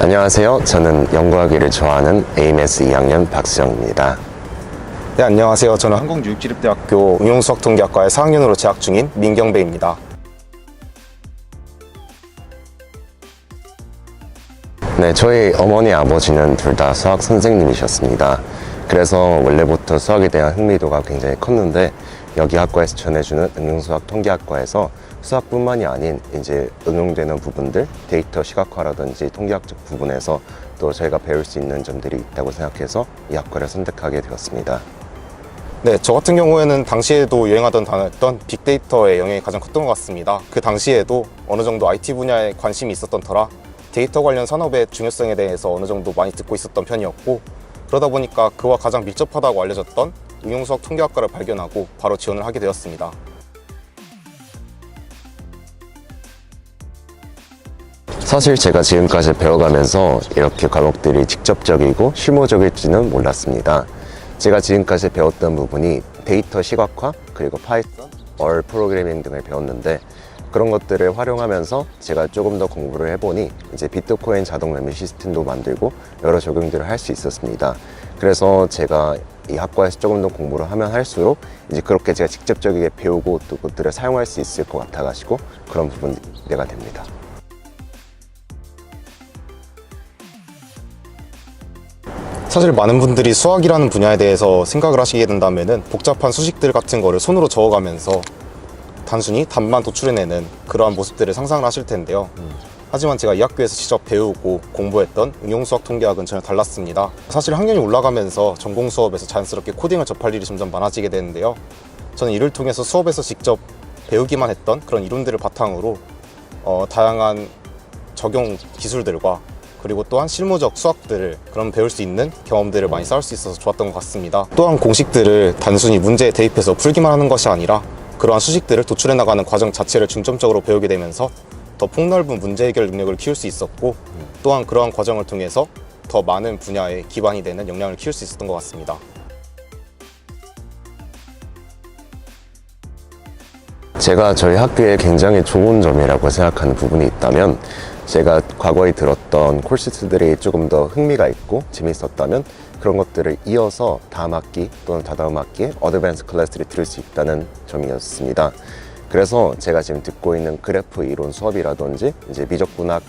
안녕하세요. 저는 연구하기를 좋아하는 AMS 2학년 박수정입니다. 네, 안녕하세요. 저는 한국유익지립대학교 응용수학통계학과의 4학년으로 재학 중인 민경배입니다. 네, 저희 어머니, 아버지는 둘 다 수학 선생님이셨습니다. 그래서 원래부터 수학에 대한 흥미도가 굉장히 컸는데 여기 학과에서 전해주는 응용수학통계학과에서 수학뿐만이 아닌 이제 응용되는 부분들, 데이터 시각화라든지 통계학적 부분에서 또 저희가 배울 수 있는 점들이 있다고 생각해서 이 학과를 선택하게 되었습니다. 네, 저 같은 경우에는 당시에도 유행하던 단어였던 빅데이터의 영향이 가장 컸던 것 같습니다. 그 당시에도 어느 정도 IT 분야에 관심이 있었던 터라 데이터 관련 산업의 중요성에 대해서 어느 정도 많이 듣고 있었던 편이었고, 그러다 보니까 그와 가장 밀접하다고 알려졌던 응용수학 통계학과를 발견하고 바로 지원을 하게 되었습니다. 사실 제가 지금까지 배워가면서 이렇게 과목들이 직접적이고 실무적일지는 몰랐습니다. 제가 지금까지 배웠던 부분이 데이터 시각화, 그리고 파이썬, 얼 프로그래밍 등을 배웠는데 그런 것들을 활용하면서 제가 조금 더 공부를 해보니 이제 비트코인 자동 매매 시스템도 만들고 여러 적용들을 할 수 있었습니다. 그래서 제가 이 학과에서 조금 더 공부를 하면 할수록 이제 그렇게 제가 직접적이게 배우고 또 그것들을 사용할 수 있을 것 같아가지고 그런 부분이 됩니다. 사실 많은 분들이 수학이라는 분야에 대해서 생각을 하시게 된다면 복잡한 수식들 같은 거를 손으로 적어가면서 단순히 답만 도출해내는 그러한 모습들을 상상을 하실 텐데요. 하지만 제가 이 학교에서 직접 배우고 공부했던 응용수학 통계학은 전혀 달랐습니다. 사실 학년이 올라가면서 전공 수업에서 자연스럽게 코딩을 접할 일이 점점 많아지게 되는데요. 저는 이를 통해서 수업에서 직접 배우기만 했던 그런 이론들을 바탕으로 다양한 적용 기술들과 그리고 또한 실무적 수학들을 그럼 배울 수 있는 경험들을 많이 쌓을 수 있어서 좋았던 것 같습니다. 또한 공식들을 단순히 문제에 대입해서 풀기만 하는 것이 아니라 그러한 수식들을 도출해 나가는 과정 자체를 중점적으로 배우게 되면서 더 폭넓은 문제 해결 능력을 키울 수 있었고, 또한 그러한 과정을 통해서 더 많은 분야에 기반이 되는 역량을 키울 수 있었던 것 같습니다. 제가 저희 학교에 굉장히 좋은 점이라고 생각하는 부분이 있다면, 제가 과거에 들었던 콜시트들이 조금 더 흥미가 있고 재밌었다면 그런 것들을 이어서 다음 학기 또는 다다음 학기에 어드밴스 클래스를 들을 수 있다는 점이었습니다. 그래서 제가 지금 듣고 있는 그래프 이론 수업이라든지 이제 미적분학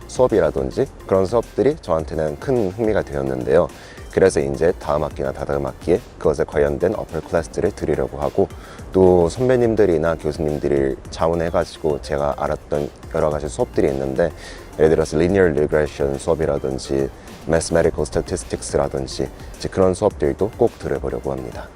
수업이라든지 그런 수업들이 저한테는 큰 흥미가 되었는데요. 그래서 이제 다음 학기나 다다음 학기에 그것에 관련된 어플 클래스들을 들으려고 하고, 또 선배님들이나 교수님들이 자원해가지고 제가 알았던 여러 가지 수업들이 있는데, 예를 들어서 linear regression 수업이라든지 mathematical statistics라든지 이제 그런 수업들도 꼭 들어보려고 합니다.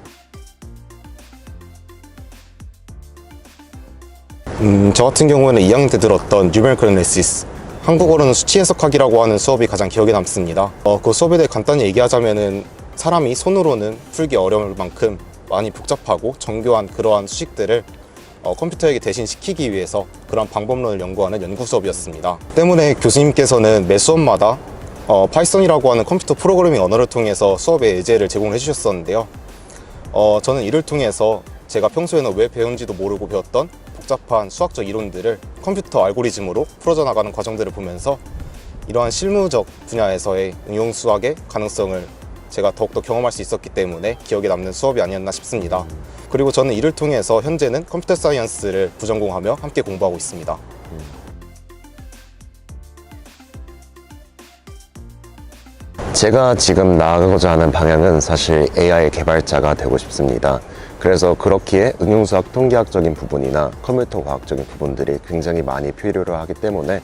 저 같은 경우에는 2학년 때 들었던 numerical analysis, 한국어로는 수치 해석학이라고 하는 수업이 가장 기억에 남습니다. 그 수업에 대해 간단히 얘기하자면은 사람이 손으로는 풀기 어려울 만큼 많이 복잡하고 정교한 그러한 수식들을 컴퓨터에게 대신 시키기 위해서 그런 방법론을 연구하는 연구 수업이었습니다. 때문에 교수님께서는 매 수업마다 파이썬이라고 하는 컴퓨터 프로그래밍 언어를 통해서 수업의 예제를 제공해 주셨었는데요. 저는 이를 통해서 제가 평소에는 왜 배운지도 모르고 배웠던 복잡한 수학적 이론들을 컴퓨터 알고리즘으로 풀어져 나가는 과정들을 보면서 이러한 실무적 분야에서의 응용 수학의 가능성을 제가 더욱더 경험할 수 있었기 때문에 기억에 남는 수업이 아니었나 싶습니다. 그리고 저는 이를 통해서 현재는 컴퓨터 사이언스를 부전공하며 함께 공부하고 있습니다. 제가 지금 나아가고자 하는 방향은 사실 AI 개발자가 되고 싶습니다. 그래서 그렇기에 응용수학 통계학적인 부분이나 컴퓨터 과학적인 부분들이 굉장히 많이 필요로 하기 때문에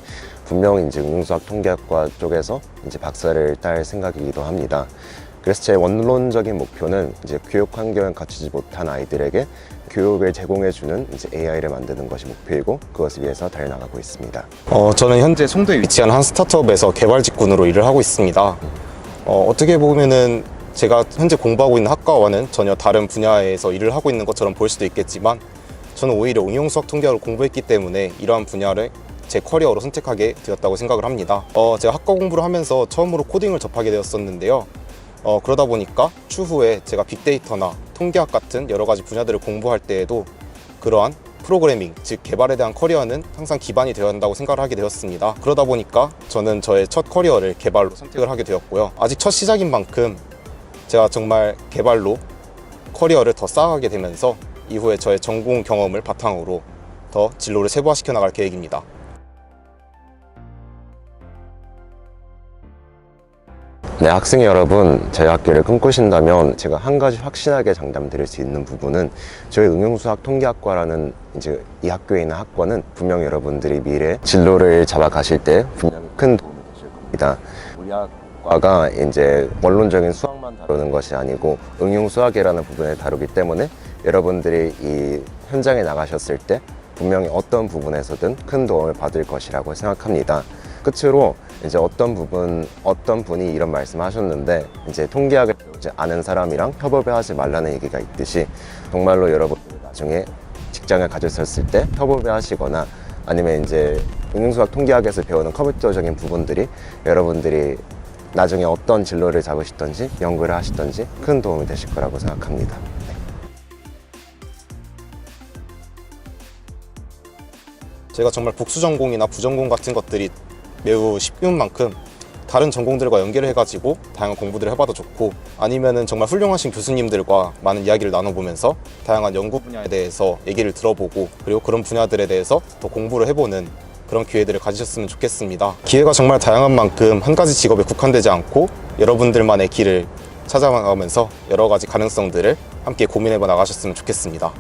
분명히 이제 응용수학 통계학과 쪽에서 이제 박사를 딸 생각이기도 합니다. 그래서 제 원론적인 목표는 이제 교육 환경을 갖추지 못한 아이들에게 교육을 제공해주는 이제 AI를 만드는 것이 목표이고 그것을 위해서 달려나가고 있습니다. 저는 현재 송도에 위치한 한 스타트업에서 개발 직군으로 일을 하고 있습니다. 어떻게 보면은 제가 현재 공부하고 있는 학과와는 전혀 다른 분야에서 일을 하고 있는 것처럼 보일 수도 있겠지만, 저는 오히려 응용수학 통계학을 공부했기 때문에 이러한 분야를 제 커리어로 선택하게 되었다고 생각을 합니다. 제가 학과 공부를 하면서 처음으로 코딩을 접하게 되었었는데요. 그러다 보니까 추후에 제가 빅데이터나 통계학 같은 여러 가지 분야들을 공부할 때에도 그러한 프로그래밍, 즉 개발에 대한 커리어는 항상 기반이 되어야 한다고 생각을 하게 되었습니다. 그러다 보니까 저는 저의 첫 커리어를 개발로 선택을 하게 되었고요. 아직 첫 시작인 만큼 제가 정말 개발로 커리어를 더 쌓아가게 되면서 이후에 저의 전공 경험을 바탕으로 더 진로를 세부화시켜 나갈 계획입니다. 네, 학생 여러분, 저희 학교를 꿈꾸신다면 제가 한 가지 확신하게 장담드릴 수 있는 부분은 저희 응용수학 통계학과라는 이제 이 학교에 있는 학과는 분명 여러분들이 미래 진로를 잡아가실 때 분명히 큰 도움이 되실 겁니다. 우리 학과가 이제 원론적인 수학만 다루는 것이 아니고 응용수학이라는 부분을 다루기 때문에 여러분들이 이 현장에 나가셨을 때 분명히 어떤 부분에서든 큰 도움을 받을 것이라고 생각합니다. 끝으로 이제 어떤 분이 이런 말씀을 하셨는데 이제 통계학을 배우지 않은 사람이랑 협업을 하지 말라는 얘기가 있듯이 정말로 여러분들 나중에 직장을 가졌을 때 협업을 하시거나 아니면 이제 응용수학 통계학에서 배우는 컴퓨터적인 부분들이 여러분들이 나중에 어떤 진로를 잡으시든지 연구를 하시든지 큰 도움이 되실 거라고 생각합니다. 제가 정말 복수 전공이나 부전공 같은 것들이 매우 쉬운 만큼 다른 전공들과 연계를 해가지고 다양한 공부들을 해봐도 좋고 아니면은 정말 훌륭하신 교수님들과 많은 이야기를 나눠보면서 다양한 연구 분야에 대해서 얘기를 들어보고 그리고 그런 분야들에 대해서 더 공부를 해보는 그런 기회들을 가지셨으면 좋겠습니다. 기회가 정말 다양한 만큼 한 가지 직업에 국한되지 않고 여러분들만의 길을 찾아가면서 여러 가지 가능성들을 함께 고민해봐 나가셨으면 좋겠습니다.